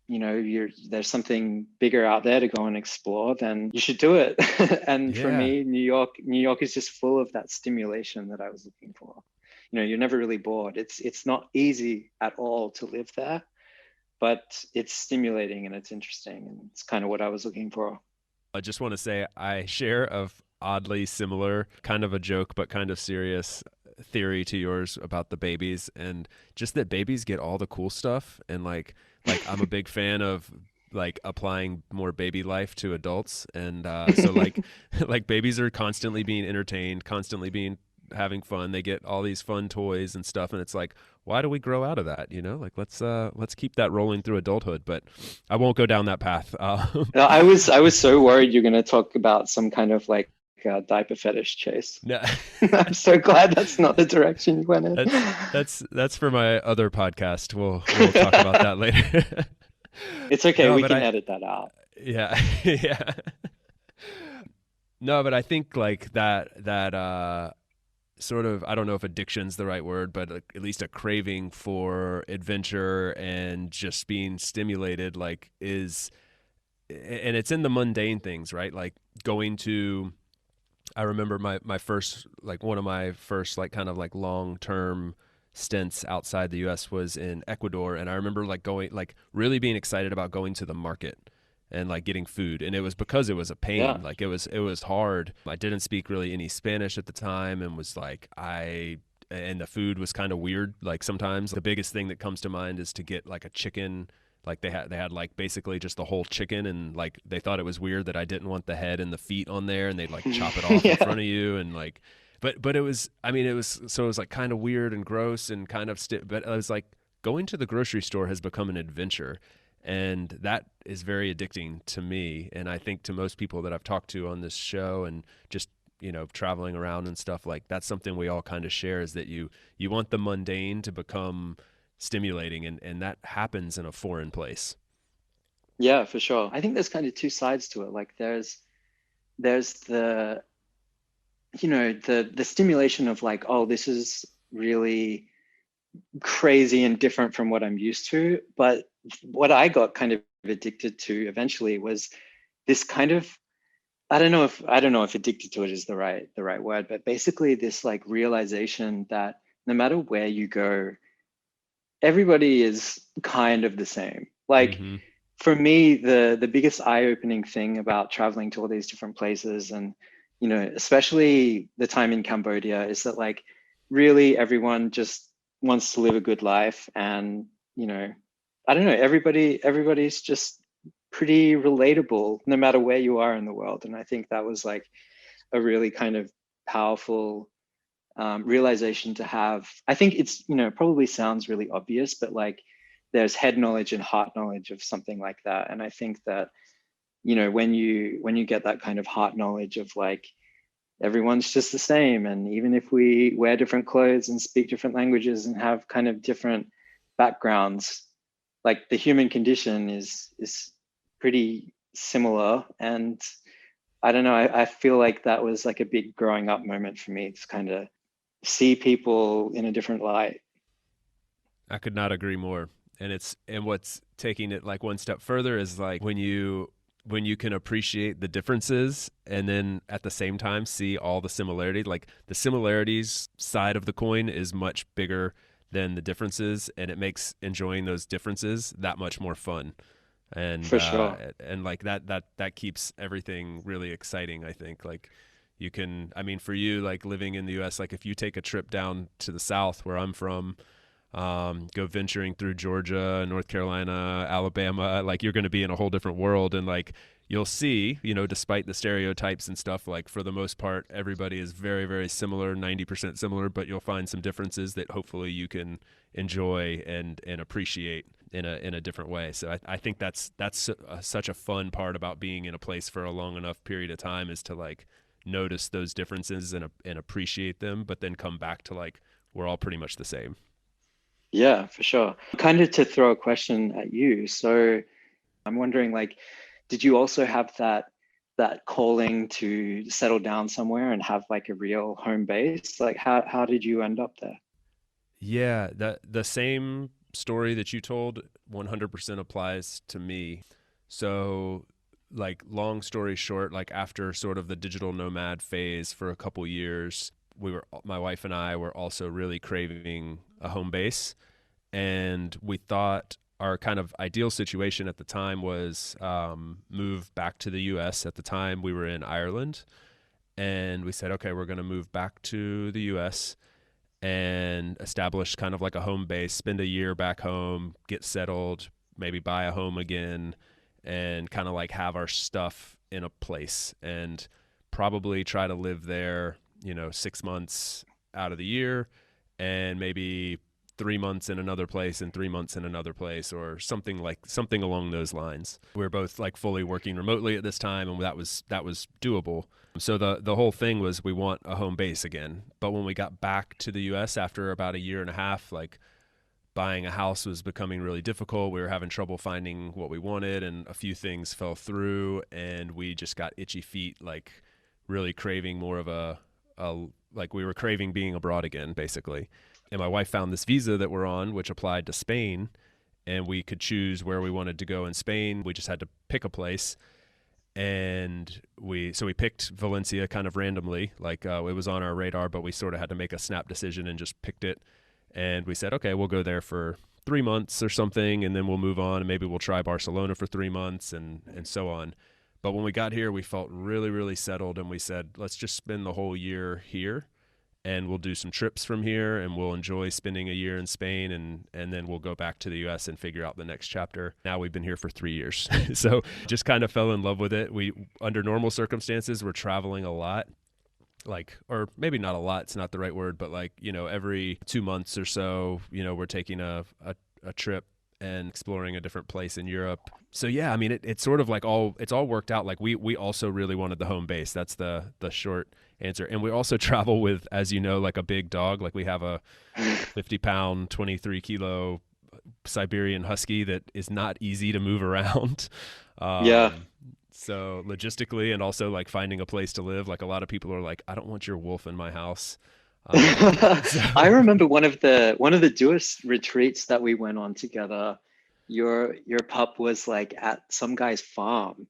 there's something bigger out there to go and explore, then you should do it. And for me, New York is just full of that stimulation that I was looking for. You're never really bored. It's not easy at all to live there, but it's stimulating and it's interesting, and it's kind of what I was looking for. I just want to say I share a oddly similar, kind of a joke but kind of serious theory to yours about the babies, and just that babies get all the cool stuff. And like I'm a big fan of like applying more baby life to adults, and so like like babies are constantly being entertained, constantly being having fun. They get all these fun toys and stuff, and it's like, why do we grow out of that? Like let's keep that rolling through adulthood. But I won't go down that path. No, I was so worried you're going to talk about some kind of like diaper fetish, Chase. No. I'm so glad that's not the direction you went in. That's for my other podcast. We'll talk about that later. It's okay. No, we can edit that out. Yeah. Yeah. No, but I think like that sort of, I don't know if addiction's the right word, but at least a craving for adventure and just being stimulated, like and it's in the mundane things, right? Like going to, I remember my first, like one of my first like kind of like long-term stints outside the US was in Ecuador. And I remember like going, like really being excited about going to the market and like getting food. And it was because it was a pain. Yeah. Like it was hard. I didn't speak really any Spanish at the time, and was like, and the food was kind of weird. Like sometimes the biggest thing that comes to mind is to get like a chicken. Like they had like basically just the whole chicken, and like they thought it was weird that I didn't want the head and the feet on there, and they'd like chop it off in front of you, and like, but it was, I mean, it was like kind of weird and gross and kind of but I was like, going to the grocery store has become an adventure. And that is very addicting to me. And I think to most people that I've talked to on this show, and just, traveling around and stuff, like that's something we all kind of share, is that you want the mundane to become stimulating, and that happens in a foreign place. Yeah, for sure. I think there's kind of two sides to it. Like there's the, the stimulation of like, oh, this is really crazy and different from what I'm used to. But what I got kind of addicted to eventually was this kind of I don't know if addicted to it is the right word, but basically this like realization that no matter where you go, everybody is kind of the same. Like Mm-hmm. for me, the biggest eye-opening thing about traveling to all these different places, and especially the time in Cambodia, is that like really everyone just wants to live a good life, and I don't know, everybody's just pretty relatable no matter where you are in the world. And I think that was like a really kind of powerful realization to have. I think it's, probably sounds really obvious, but like there's head knowledge and heart knowledge of something like that. And I think that, when you get that kind of heart knowledge of like everyone's just the same, and even if we wear different clothes and speak different languages and have kind of different backgrounds, like the human condition is pretty similar. And I don't know, I feel like that was like a big growing up moment for me to kind of see people in a different light. I could not agree more. And what's taking it like one step further is like when you can appreciate the differences and then at the same time see all the similarities. Like the similarities side of the coin is much bigger than the differences, and it makes enjoying those differences that much more fun. And For sure. and like that keeps everything really exciting, I think. Like you can, I mean, for you, like living in the US, like if you take a trip down to the South where I'm from, go venturing through Georgia, North Carolina, Alabama, like you're going to be in a whole different world. And like you'll see, despite the stereotypes and stuff, like for the most part, everybody is very, very similar, 90% similar, but you'll find some differences that hopefully you can enjoy and appreciate in a different way. So I think that's such a fun part about being in a place for a long enough period of time, is to like notice those differences and appreciate them, but then come back to like, we're all pretty much the same. Yeah, for sure. Kind of to throw a question at you. So I'm wondering, like, did you also have that calling to settle down somewhere and have like a real home base? Like how did you end up there? Yeah, the same story that you told 100% applies to me. So, like long story short, like after sort of the digital nomad phase for a couple years, my wife and I were also really craving a home base, and we thought our kind of ideal situation at the time was move back to the U.S. At the time, we were in Ireland, and we said, okay, we're going to move back to the U.S. and establish kind of like a home base, spend a year back home, get settled, maybe buy a home again, and kind of like have our stuff in a place, and probably try to live there, 6 months out of the year, and maybe 3 months in another place and 3 months in another place, or something along those lines. We were both like fully working remotely at this time, and that was doable. So the whole thing was, we want a home base again. But when we got back to the US after about a year and a half, like buying a house was becoming really difficult. We were having trouble finding what we wanted, and a few things fell through, and we just got itchy feet, like really craving more of a like we were craving being abroad again, basically. And my wife found this visa that we're on, which applied to Spain, and we could choose where we wanted to go in Spain. We just had to pick a place, and we picked Valencia kind of randomly. Like it was on our radar, but we sort of had to make a snap decision and just picked it. And we said, okay, we'll go there for 3 months or something, and then we'll move on, and maybe we'll try Barcelona for 3 months, and so on. But when we got here, we felt really, really settled, and we said, let's just spend the whole year here, and we'll do some trips from here, and we'll enjoy spending a year in Spain, and then we'll go back to the US and figure out the next chapter. Now we've been here for 3 years. So just kind of fell in love with it. We, under normal circumstances, we're traveling a lot. Like, or maybe not a lot, it's not the right word, but like, every 2 months or so, we're taking a trip and exploring a different place in Europe. So yeah, I mean, it's sort of like it's all worked out. Like we also really wanted the home base. That's the short answer. And we also travel with, as you know, like a big dog. Like we have a 50-pound, 23-kilo Siberian Husky that is not easy to move around. Yeah. So logistically, and also like finding a place to live, like a lot of people are like, I don't want your wolf in my house. I remember one of the Jewish retreats that we went on together. Your pup was like at some guy's farm,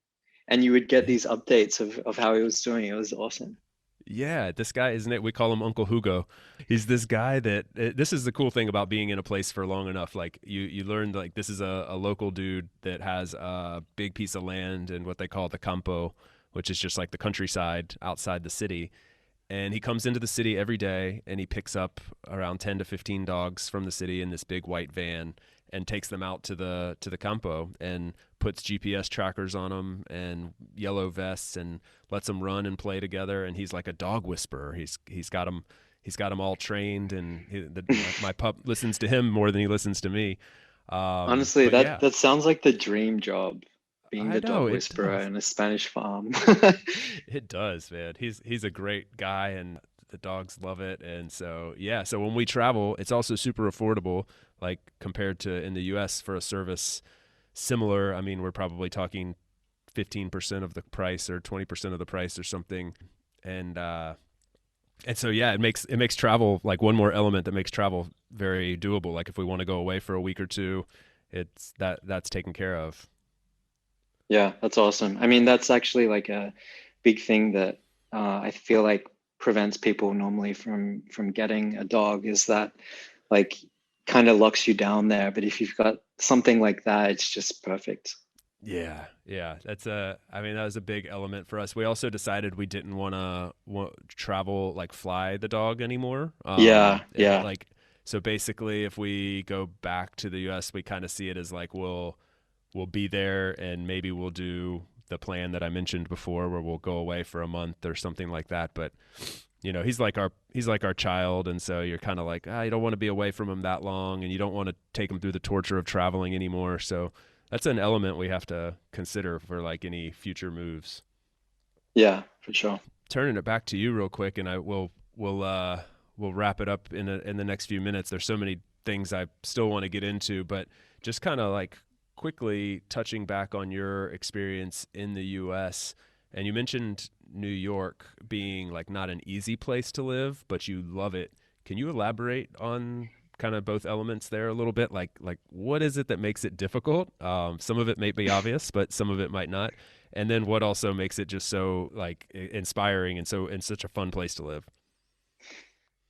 and you would get these updates of how he was doing. It was awesome. Yeah, this guy, isn't it? We call him Uncle Hugo. He's this guy that this is the cool thing about being in a place for long enough. Like you learn like this is a local dude that has a big piece of land and what they call the campo, which is just like the countryside outside the city. And he comes into the city every day and he picks up around 10 to 15 dogs from the city in this big white van and takes them out to the campo and puts GPS trackers on them and yellow vests and lets them run and play together. And he's like a dog whisperer. He's got them all trained, and my pup listens to him more than he listens to me. Honestly, But yeah, that sounds like the dream job, being I the know dog it whisperer does. in a Spanish farm. It does, man. He's a great guy, and the dogs love it. And so yeah, so when we travel, it's also super affordable, like compared to in the U.S. for a service similar. I mean, we're probably talking 15% of the price or 20% of the price or something. And and so yeah, it makes travel like one more element that makes travel very doable. Like if we want to go away for a week or two, it's that's taken care of. Yeah, that's awesome. I mean, that's actually like a big thing that I feel like prevents people normally from getting a dog, is that like kind of locks you down there. But if you've got something like that, it's just perfect. Yeah, yeah, I mean, that was a big element for us. We also decided we didn't want to travel like fly the dog anymore. Yeah, And yeah, like, so basically, if we go back to the U.S., we kind of see it as like we'll be there, and maybe we'll do the plan that I mentioned before, where we'll go away for a month or something like that. But he's like our child, and so you're kind of like, you don't want to be away from him that long, and you don't want to take him through the torture of traveling anymore. So that's an element we have to consider for like any future moves. yeah, for sure. Turning it back to you real quick, and we'll wrap it up in the next few minutes. There's so many things I still want to get into, but just kind of like quickly touching back on your experience in the US, and you mentioned New York being like not an easy place to live, but you love it. Can you elaborate on kind of both elements there a little bit? Like what is it that makes it difficult? Some of it may be obvious, but some of it might not. And then what also makes it just so like inspiring and such a fun place to live?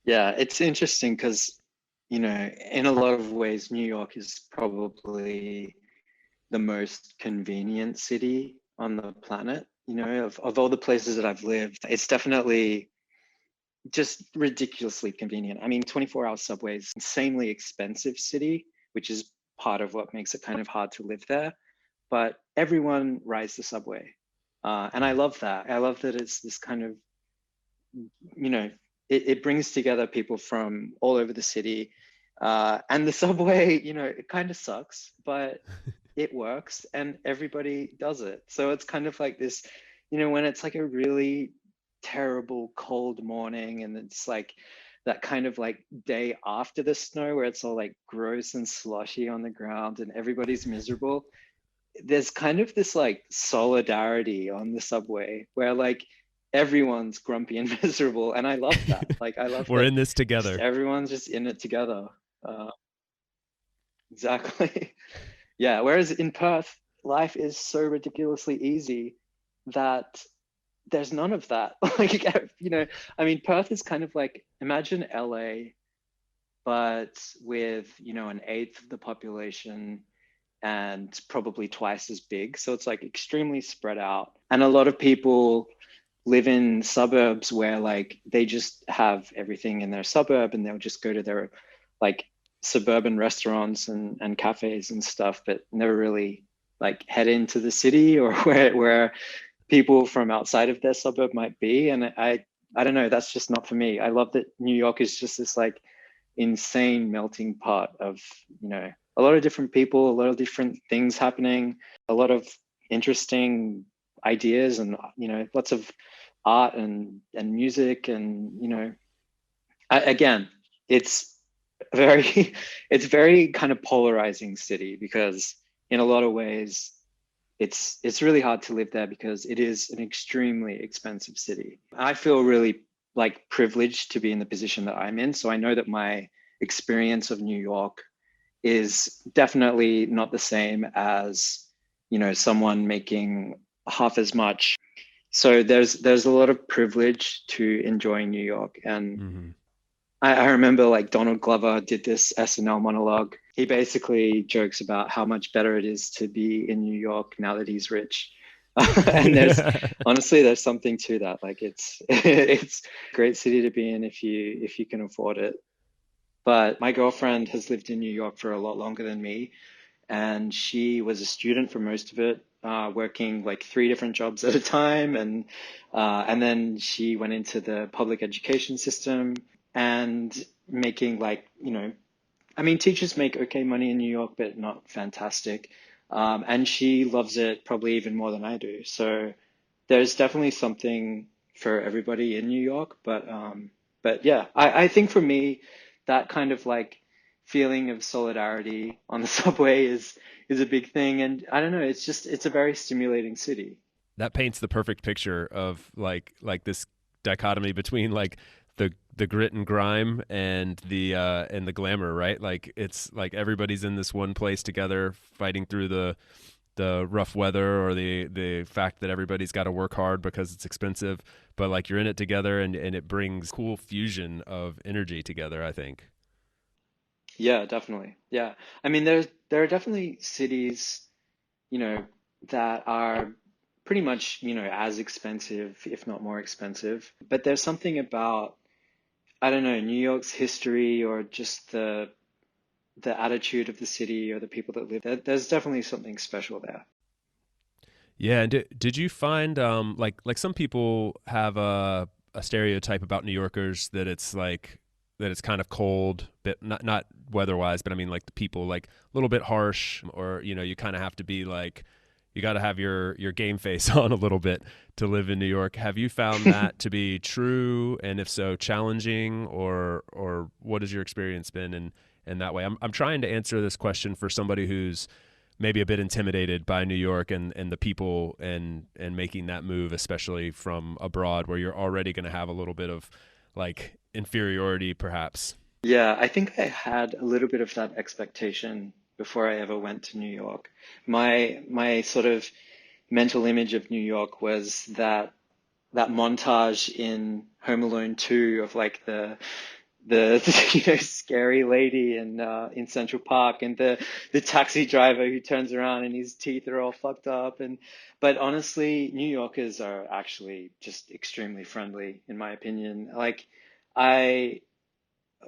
Yeah, it's interesting because, in a lot of ways, New York is probably the most convenient city on the planet. Of all the places that I've lived, it's definitely just ridiculously convenient. I mean, 24-hour subways, insanely expensive city, which is part of what makes it kind of hard to live there. But everyone rides the subway. And I love that. I love that it's this kind of, you know, it brings together people from all over the city. And the subway, it kind of sucks, but it works and everybody does it. So it's kind of like this, when it's like a really terrible cold morning and it's like that kind of like day after the snow where it's all like gross and slushy on the ground and everybody's miserable. There's kind of this like solidarity on the subway where like everyone's grumpy and miserable. And I love that. Like, I love We're that in this just together. everyone's just in it together. Uh, exactly. Yeah, whereas in Perth, life is so ridiculously easy that there's none of that. Like, I mean, Perth is kind of like, imagine LA, but with, an eighth of the population and probably twice as big. So it's like extremely spread out. And a lot of people live in suburbs where like they just have everything in their suburb and they'll just go to their like suburban restaurants and cafes and stuff, but never really like head into the city or where people from outside of their suburb might be. And I don't know, that's just not for me. I love that New York is just this like insane melting pot of, a lot of different people, a lot of different things happening, a lot of interesting ideas and, lots of art and music. And, again, it's very, it's very kind of polarizing city because in a lot of ways, it's really hard to live there because it is an extremely expensive city. I feel really like privileged to be in the position that I'm in. So I know that my experience of New York is definitely not the same as, someone making half as much. So there's a lot of privilege to enjoying New York. And Hmm. I remember like Donald Glover did this SNL monologue. He basically jokes about how much better it is to be in New York now that he's rich. And there's honestly there's something to that. Like it's a great city to be in if you can afford it. But my girlfriend has lived in New York for a lot longer than me, and she was a student for most of it, working like three different jobs at a time, and then she went into the public education system and making like I mean, teachers make okay money in New York, but not fantastic. And she loves it probably even more than I do. So there's definitely something for everybody in New York. But yeah, I think for me, that kind of like feeling of solidarity on the subway is a big thing. And I don't know, it's a very stimulating city. That paints the perfect picture of like this dichotomy between like the grit and grime and the glamour, right? Like it's like everybody's in this one place together fighting through the rough weather or the fact that everybody's got to work hard because it's expensive, but like you're in it together and it brings cool fusion of energy together, I think. Yeah, definitely. Yeah. I mean, there are definitely cities, you know, that are pretty much, as expensive, if not more expensive. But there's something about, I don't know, New York's history or just the attitude of the city or the people that live there. There's definitely something special there. Yeah, and did you find like some people have a stereotype about New Yorkers that it's like that it's kind of cold, but not weather-wise, but I mean like the people like a little bit harsh, or you kind of have to be like you got to have your game face on a little bit to live in New York. Have you found that to be true, and if so, challenging, or what has your experience been in that way? I'm trying to answer this question for somebody who's maybe a bit intimidated by New York and the people and making that move, especially from abroad where you're already going to have a little bit of like inferiority, perhaps. Yeah, I think I had a little bit of that expectation before I ever went to New York. My sort of mental image of New York was that montage in Home Alone 2 of like the scary lady in Central Park, and the taxi driver who turns around and his teeth are all fucked up. And but honestly, New Yorkers are actually just extremely friendly in my opinion. Like I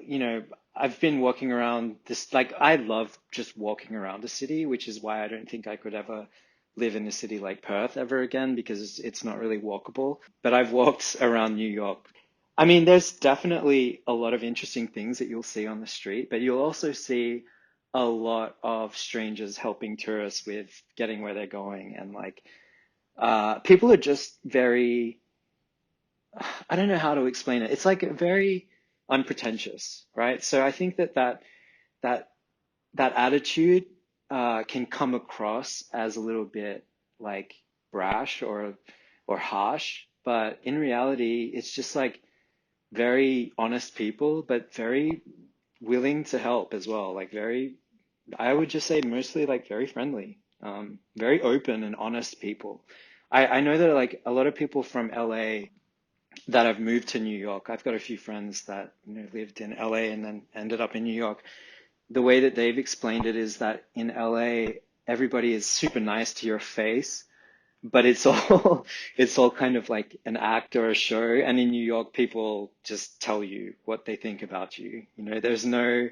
you know, I've been walking around this, like, I love just walking around the city, which is why I don't think I could ever live in a city like Perth ever again because it's not really walkable. But I've walked around New York. I mean, there's definitely a lot of interesting things that you'll see on the street, but you'll also see a lot of strangers helping tourists with getting where they're going. And like, people are just very, I don't know how to explain it. It's like very unpretentious, right? So I think that that attitude can come across as a little bit like brash or harsh, but in reality, it's just like very honest people, but very willing to help as well. Like very, I would just say mostly like very friendly, very open and honest people. I know that like a lot of people from LA that have moved to New York. I've got a few friends that lived in LA and then ended up in New York. The way that they've explained it is that in LA, everybody is super nice to your face, but it's all it's all kind of like an act or a show. And in New York, people just tell you what they think about you. There's no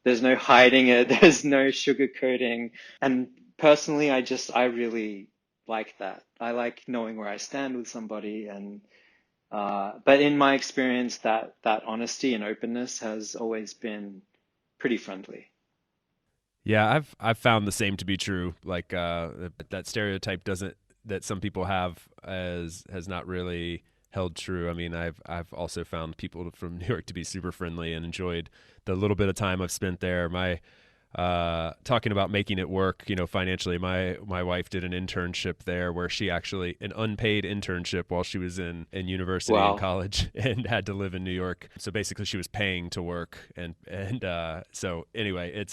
hiding it. There's no sugarcoating. And personally, I really like that. I like knowing where I stand with somebody, and but in my experience, that honesty and openness has always been pretty friendly. Yeah, I've found the same to be true. Like that stereotype doesn't that some people have as has not really held true. I mean, I've also found people from New York to be super friendly and enjoyed the little bit of time I've spent there. My talking about making it work, financially. My wife did an internship there where she actually an unpaid internship while she was in university and Wow. college and had to live in New York. So basically, she was paying to work, and so anyway,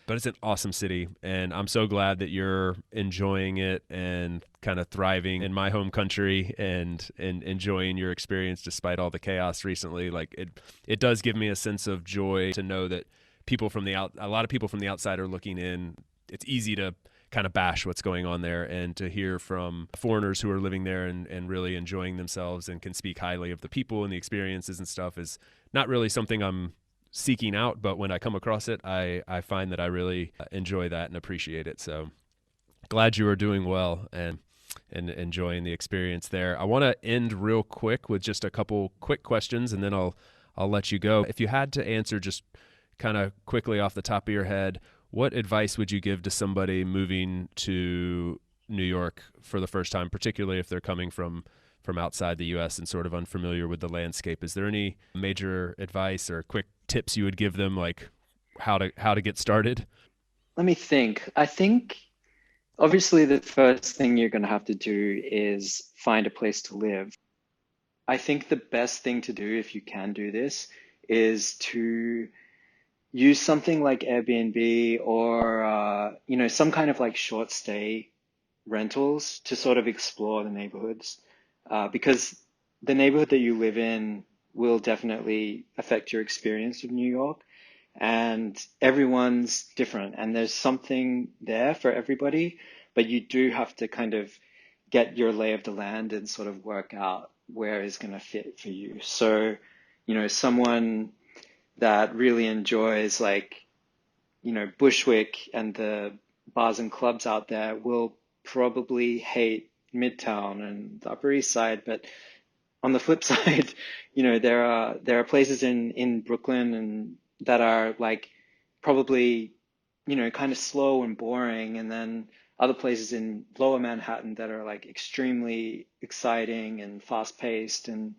But it's an awesome city, and I'm so glad that you're enjoying it and kind of thriving in my home country and enjoying your experience despite all the chaos recently. Like it does give me a sense of joy to know that a lot of people from the outside are looking in. It's easy to kind of bash what's going on there, and to hear from foreigners who are living there and really enjoying themselves and can speak highly of the people and the experiences and stuff is not really something I'm seeking out, but when I come across it, I find that I really enjoy that and appreciate it. So glad you are doing well and enjoying the experience there. I want to end real quick with just a couple quick questions, and then I'll let you go. If you had to answer just kind of quickly off the top of your head, what advice would you give to somebody moving to New York for the first time, particularly if they're coming from outside the U.S. and sort of unfamiliar with the landscape? Is there any major advice or quick tips you would give them, like how to get started? Let me think. I think obviously the first thing you're going to have to do is find a place to live. I think the best thing to do, if you can do this, is to use something like Airbnb or some kind of like short stay rentals to sort of explore the neighborhoods, because the neighborhood that you live in will definitely affect your experience of New York, and everyone's different, and there's something there for everybody, but you do have to kind of get your lay of the land and sort of work out where is going to fit for you. So, someone that really enjoys Bushwick and the bars and clubs out there will probably hate Midtown and the Upper East Side. But on the flip side, there are places in Brooklyn and that are like probably, kind of slow and boring. And then other places in Lower Manhattan that are like extremely exciting and fast paced and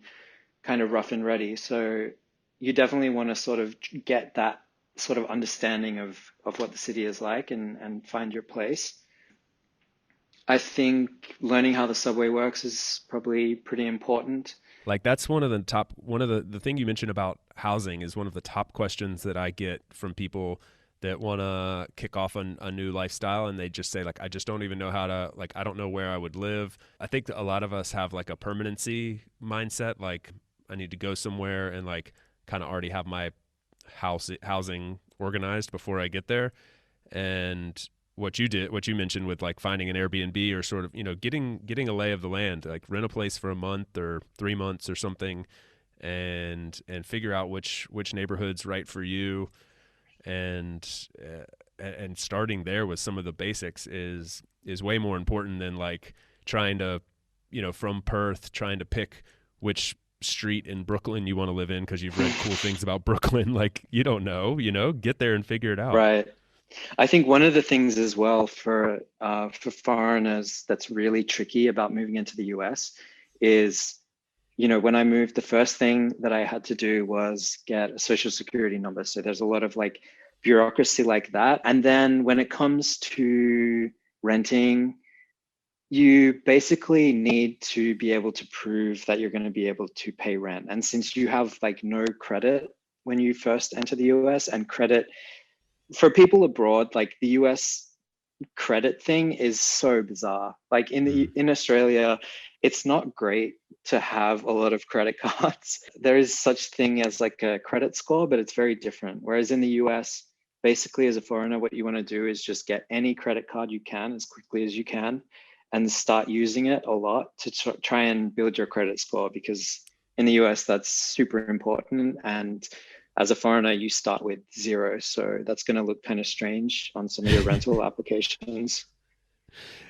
kind of rough and ready. So you definitely want to sort of get that sort of understanding of what the city is like and find your place. I think learning how the subway works is probably pretty important. Like that's one of the thing you mentioned about housing is one of the top questions that I get from people that want to kick off a new lifestyle, and they just say like, I just don't even know how to, like, I don't know where I would live. I think that a lot of us have like a permanency mindset, like I need to go somewhere and like kind of already have my housing organized before I get there. And what you mentioned with like finding an Airbnb or sort of, getting a lay of the land, like rent a place for a month or 3 months or something, and figure out which neighborhood's right for you. And starting there with some of the basics is way more important than like trying to, from Perth, trying to pick which street in Brooklyn you want to live in because you've read cool things about Brooklyn. Like, you don't know, get there and figure it out. Right. I think one of the things as well for foreigners that's really tricky about moving into the US is, when I moved, the first thing that I had to do was get a social security number. So there's a lot of like bureaucracy like that. And then when it comes to renting, you basically need to be able to prove that you're going to be able to pay rent. And since you have like no credit when you first enter the US, and credit for people abroad, like the US credit thing is so bizarre. Like in Australia, it's not great to have a lot of credit cards. There is such thing as like a credit score, but it's very different. Whereas in the US, basically as a foreigner, what you want to do is just get any credit card you can as quickly as you can and start using it a lot to try and build your credit score, because in the US, that's super important. And as a foreigner, you start with 0. So that's going to look kind of strange on some of your rental applications.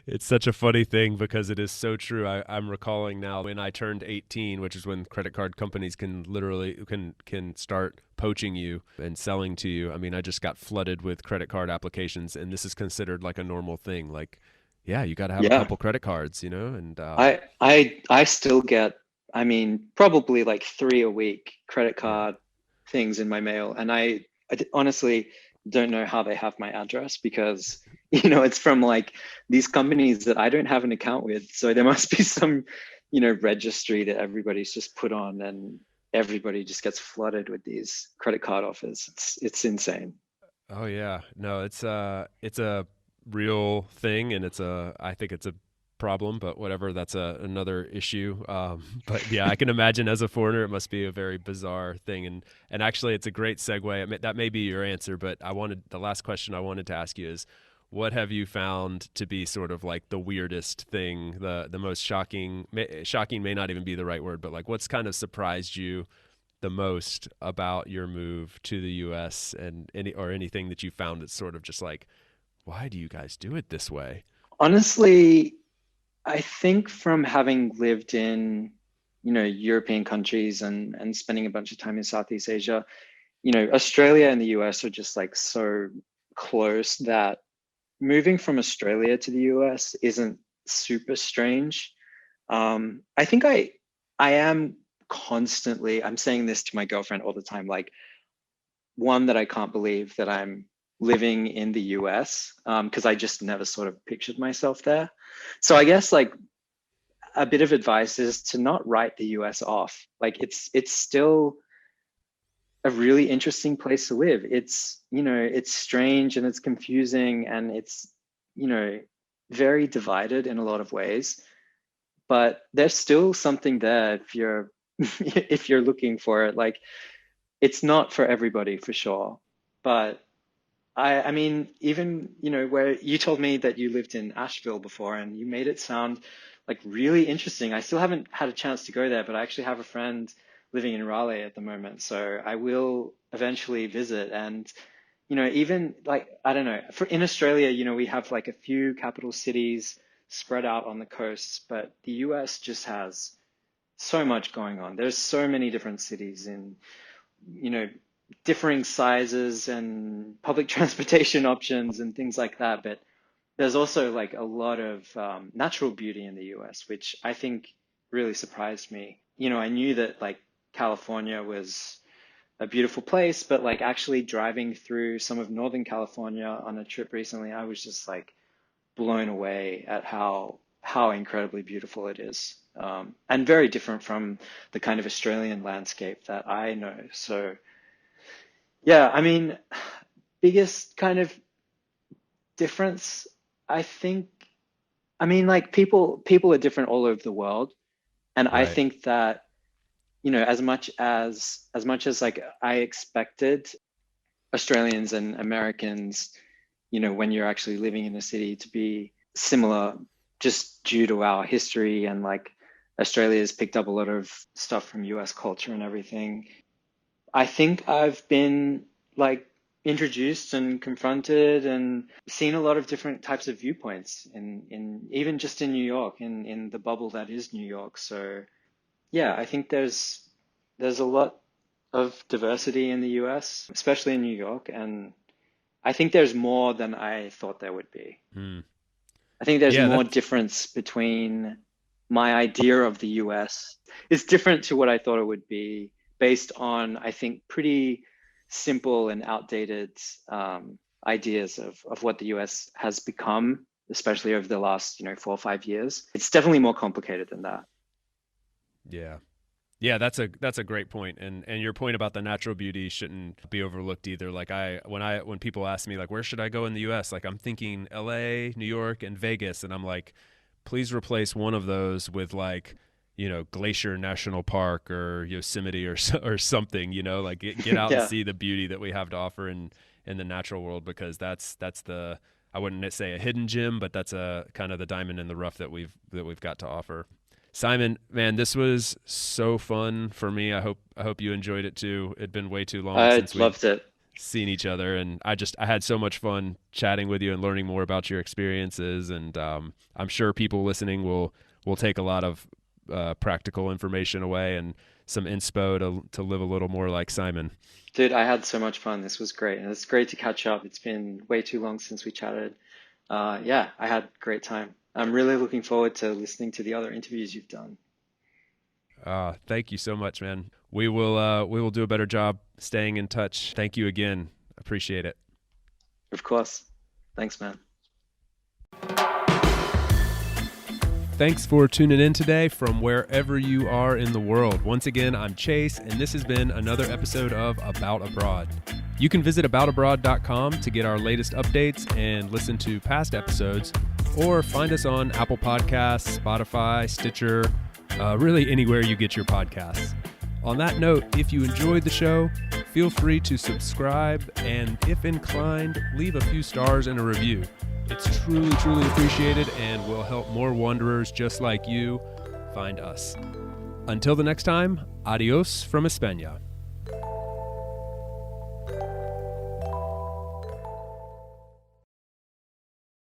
It's such a funny thing because it is so true. I'm recalling now when I turned 18, which is when credit card companies can literally can start poaching you and selling to you. I mean, I just got flooded with credit card applications, and this is considered like a normal thing. Like, yeah, you got to have a couple credit cards, and I still get, I mean, probably like 3 a week credit card things in my mail, and I honestly don't know how they have my address, because it's from like these companies that I don't have an account with. So there must be some registry that everybody's just put on, and everybody just gets flooded with these credit card offers. It's insane. Oh yeah. No, it's a real thing, and I think it's a problem, but whatever, that's another issue. But yeah, I can imagine as a foreigner, it must be a very bizarre thing. And actually, it's a great segue. That may be your answer, but the last question I wanted to ask you is, what have you found to be sort of like the weirdest thing, the most shocking? Shocking may not even be the right word, but like, what's kind of surprised you the most about your move to the U.S. and anything that you found that's sort of just like, why do you guys do it this way? Honestly, I think from having lived in, European countries and spending a bunch of time in Southeast Asia, Australia and the US are just like so close that moving from Australia to the US isn't super strange. I think I am constantly, I'm saying this to my girlfriend all the time, like, one, that I can't believe that I'm living in the US, because I just never sort of pictured myself there. So I guess like a bit of advice is to not write the US off. Like it's still a really interesting place to live. It's strange and it's confusing and it's, very divided in a lot of ways. But there's still something there if you're if you're looking for it. Like, it's not for everybody for sure. But I mean, even, where you told me that you lived in Asheville before and you made it sound like really interesting. I still haven't had a chance to go there, but I actually have a friend living in Raleigh at the moment. So I will eventually visit. And, even like, I don't know, in Australia, we have like a few capital cities spread out on the coasts, but the US just has so much going on. There's so many different cities in, differing sizes and public transportation options and things like that. But there's also like a lot of natural beauty in the US, which I think really surprised me. I knew that like California was a beautiful place, but like actually driving through some of Northern California on a trip recently, I was just like blown away at how incredibly beautiful it is, and very different from the kind of Australian landscape that I know. So yeah, I mean, biggest kind of difference, I think, I mean, like people are different all over the world. And I Right. think that, as much as like I expected Australians and Americans, when you're actually living in a city, to be similar, just due to our history, and like Australia's picked up a lot of stuff from US culture and everything. I think I've been like introduced and confronted and seen a lot of different types of viewpoints in even just in New York, in the bubble that is New York. So yeah, I think there's a lot of diversity in the US, especially in New York, and I think there's more than I thought there would be. Hmm. I think there's Yeah, more that's difference between my idea of the US. It's different to what I thought it would be, based on, I think, pretty simple and outdated ideas of what the US has become, especially over the last, 4 or 5 years. It's definitely more complicated than that. yeah. Yeah, that's a great point. And your point about the natural beauty shouldn't be overlooked either. Like when people ask me like, where should I go in the US? Like, I'm thinking LA, New York, and Vegas, and I'm like, please replace one of those with like, Glacier National Park or Yosemite or something, like get out and Yeah. see the beauty that we have to offer in the natural world, because that's the, I wouldn't say a hidden gem, but that's a kind of the diamond in the rough that we've got to offer. Simon, man, this was so fun for me. I hope you enjoyed it too. It'd been way too long I since we'd loved it. seen each other, and I had so much fun chatting with you and learning more about your experiences. And I'm sure people listening will take a lot of practical information away and some inspo to live a little more like Simon. Dude, I had so much fun. This was great. And it's great to catch up. It's been way too long since we chatted. Yeah, I had a great time. I'm really looking forward to listening to the other interviews you've done. Thank you so much, man. We will do a better job staying in touch. Thank you again. Appreciate it. Of course. Thanks, man. Thanks for tuning in today from wherever you are in the world. Once again, I'm Chase, and this has been another episode of About Abroad. You can visit aboutabroad.com to get our latest updates and listen to past episodes, or find us on Apple Podcasts, Spotify, Stitcher, really anywhere you get your podcasts. On that note, if you enjoyed the show, feel free to subscribe and, if inclined, leave a few stars and a review. It's truly, truly appreciated and will help more wanderers just like you find us. Until the next time, adios from España.